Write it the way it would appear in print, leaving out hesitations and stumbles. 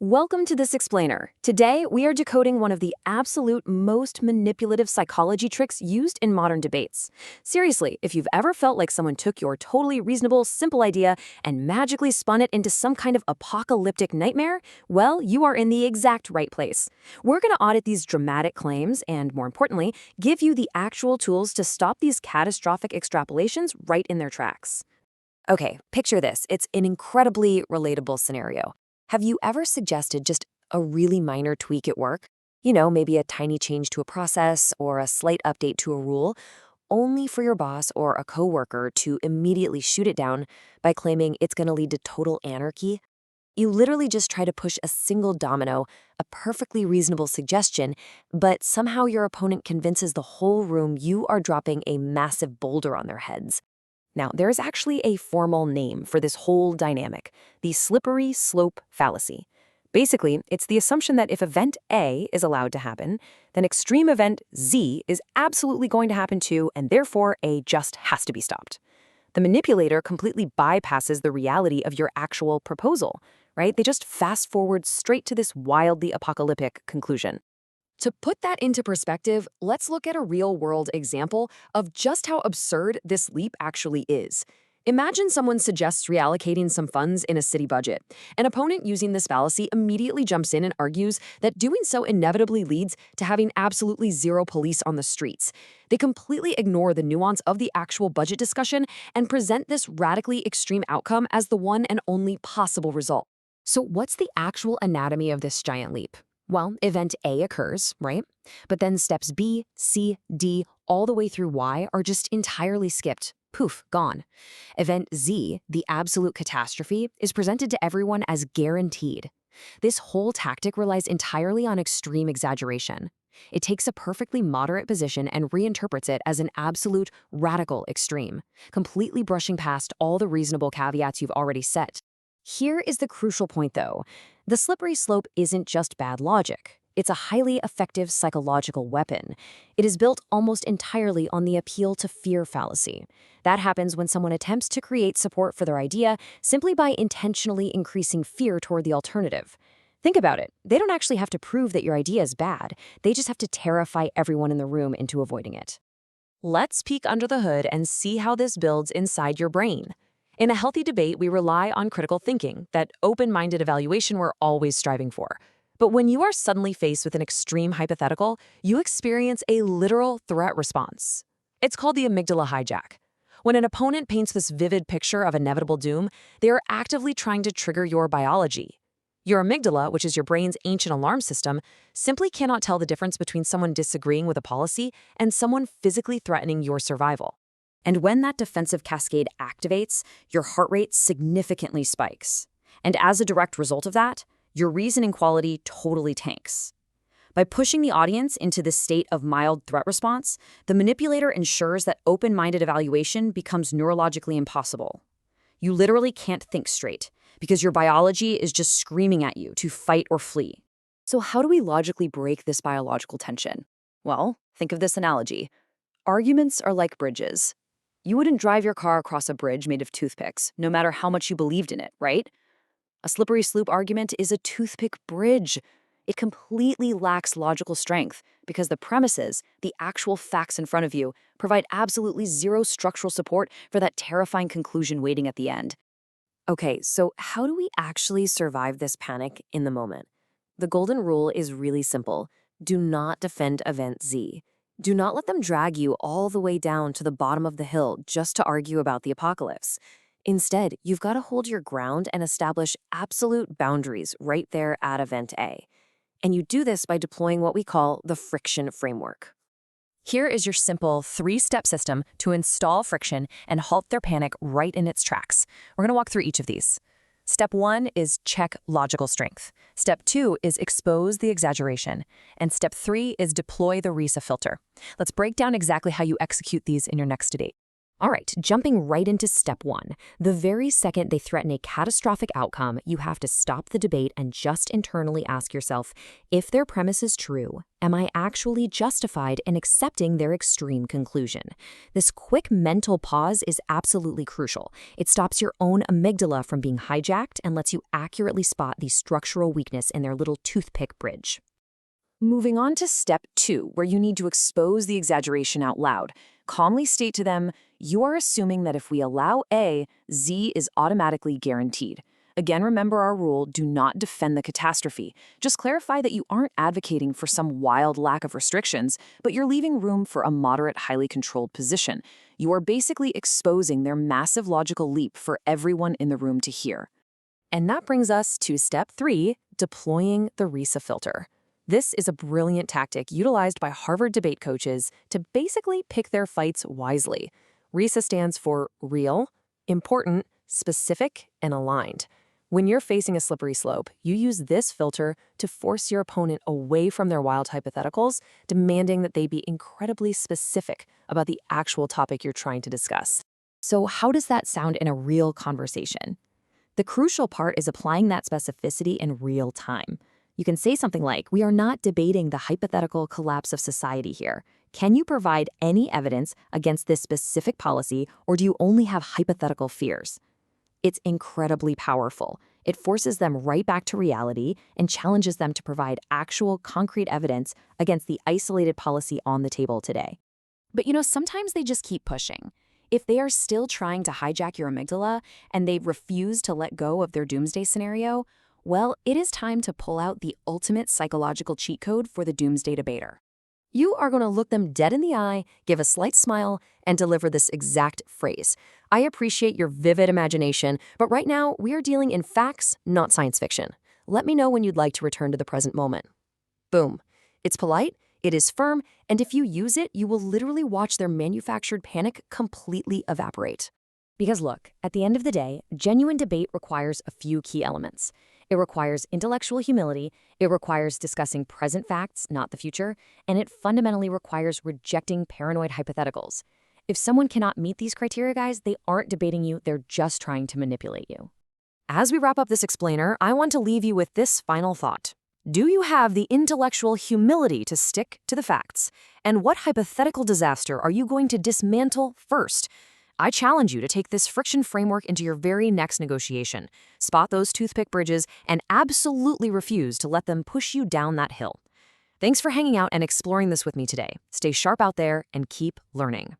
Welcome to This Explainer. Today, we are decoding one of the absolute most manipulative psychology tricks used in modern debates. Seriously, if you've ever felt like someone took your totally reasonable, simple idea and magically spun it into some kind of apocalyptic nightmare, well, you are in the exact right place. We're going to audit these dramatic claims and, more importantly, give you the actual tools to stop these catastrophic extrapolations right in their tracks. Okay, picture this. It's an incredibly relatable scenario. Have you ever suggested just a really minor tweak at work? Maybe a tiny change to a process or a slight update to a rule, only for your boss or a coworker to immediately shoot it down by claiming it's going to lead to total anarchy? You literally just try to push a single domino, a perfectly reasonable suggestion, but somehow your opponent convinces the whole room you are dropping a massive boulder on their heads. Now, there is actually a formal name for this whole dynamic, the slippery slope fallacy. Basically, it's the assumption that if event A is allowed to happen, then extreme event Z is absolutely going to happen too, and therefore A just has to be stopped. The manipulator completely bypasses the reality of your actual proposal, right? They just fast forward straight to this wildly apocalyptic conclusion. To put that into perspective, let's look at a real-world example of just how absurd this leap actually is. Imagine someone suggests reallocating some funds in a city budget. An opponent using this fallacy immediately jumps in and argues that doing so inevitably leads to having absolutely zero police on the streets. They completely ignore the nuance of the actual budget discussion and present this radically extreme outcome as the one and only possible result. So what's the actual anatomy of this giant leap? Well, event A occurs, right? But then steps B, C, D, all the way through Y are just entirely skipped. Poof, gone. Event Z, the absolute catastrophe, is presented to everyone as guaranteed. This whole tactic relies entirely on extreme exaggeration. It takes a perfectly moderate position and reinterprets it as an absolute radical extreme, completely brushing past all the reasonable caveats you've already set. Here is the crucial point, though. The slippery slope isn't just bad logic. It's a highly effective psychological weapon. It is built almost entirely on the appeal to fear fallacy. That happens when someone attempts to create support for their idea simply by intentionally increasing fear toward the alternative. Think about it. They don't actually have to prove that your idea is bad. They just have to terrify everyone in the room into avoiding it. Let's peek under the hood and see how this builds inside your brain. In a healthy debate, we rely on critical thinking, that open-minded evaluation we're always striving for. But when you are suddenly faced with an extreme hypothetical, you experience a literal threat response. It's called the amygdala hijack. When an opponent paints this vivid picture of inevitable doom, they are actively trying to trigger your biology. Your amygdala, which is your brain's ancient alarm system, simply cannot tell the difference between someone disagreeing with a policy and someone physically threatening your survival. And when that defensive cascade activates, your heart rate significantly spikes. And as a direct result of that, your reasoning quality totally tanks. By pushing the audience into this state of mild threat response, the manipulator ensures that open-minded evaluation becomes neurologically impossible. You literally can't think straight, because your biology is just screaming at you to fight or flee. So how do we logically break this biological tension? Well, think of this analogy. Arguments are like bridges. You wouldn't drive your car across a bridge made of toothpicks, no matter how much you believed in it, right? A slippery slope argument is a toothpick bridge. It completely lacks logical strength because the premises, the actual facts in front of you, provide absolutely zero structural support for that terrifying conclusion waiting at the end. Okay, so how do we actually survive this panic in the moment? The golden rule is really simple. Do not defend event Z. Do not let them drag you all the way down to the bottom of the hill just to argue about the apocalypse. Instead, you've got to hold your ground and establish absolute boundaries right there at event A. And you do this by deploying what we call the friction framework. Here is your simple 3-step system to install friction and halt their panic right in its tracks. We're going to walk through each of these. Step 1 is check logical strength. Step 2 is expose the exaggeration. And step 3 is deploy the RISA filter. Let's break down exactly how you execute these in your next debate. All right, jumping right into step one. The very second they threaten a catastrophic outcome, you have to stop the debate and just internally ask yourself, if their premise is true, am I actually justified in accepting their extreme conclusion? This quick mental pause is absolutely crucial. It stops your own amygdala from being hijacked and lets you accurately spot the structural weakness in their little toothpick bridge. Moving on to step two, where you need to expose the exaggeration out loud. Calmly state to them, you are assuming that if we allow A, Z is automatically guaranteed. Again, remember our rule, do not defend the catastrophe. Just clarify that you aren't advocating for some wild lack of restrictions, but you're leaving room for a moderate, highly controlled position. You are basically exposing their massive logical leap for everyone in the room to hear. And that brings us to step three, deploying the RISA filter. This is a brilliant tactic utilized by Harvard debate coaches to basically pick their fights wisely. RISA stands for real, important, specific, and aligned. When you're facing a slippery slope, you use this filter to force your opponent away from their wild hypotheticals, demanding that they be incredibly specific about the actual topic you're trying to discuss. So how does that sound in a real conversation? The crucial part is applying that specificity in real time. You can say something like, we are not debating the hypothetical collapse of society here. Can you provide any evidence against this specific policy, or do you only have hypothetical fears? It's incredibly powerful. It forces them right back to reality and challenges them to provide actual concrete evidence against the isolated policy on the table today. But sometimes they just keep pushing. If they are still trying to hijack your amygdala and they refuse to let go of their doomsday scenario, well, it is time to pull out the ultimate psychological cheat code for the doomsday debater. You are going to look them dead in the eye, give a slight smile, and deliver this exact phrase. I appreciate your vivid imagination, but right now we are dealing in facts, not science fiction. Let me know when you'd like to return to the present moment. Boom. It's polite, it is firm, and if you use it, you will literally watch their manufactured panic completely evaporate. Because look, at the end of the day, genuine debate requires a few key elements. It requires intellectual humility, it requires discussing present facts, not the future, and it fundamentally requires rejecting paranoid hypotheticals. If someone cannot meet these criteria, guys, they aren't debating you, they're just trying to manipulate you. As we wrap up this explainer, I want to leave you with this final thought. Do you have the intellectual humility to stick to the facts? And what hypothetical disaster are you going to dismantle first? I challenge you to take this friction framework into your very next negotiation. Spot those toothpick bridges and absolutely refuse to let them push you down that hill. Thanks for hanging out and exploring this with me today. Stay sharp out there and keep learning.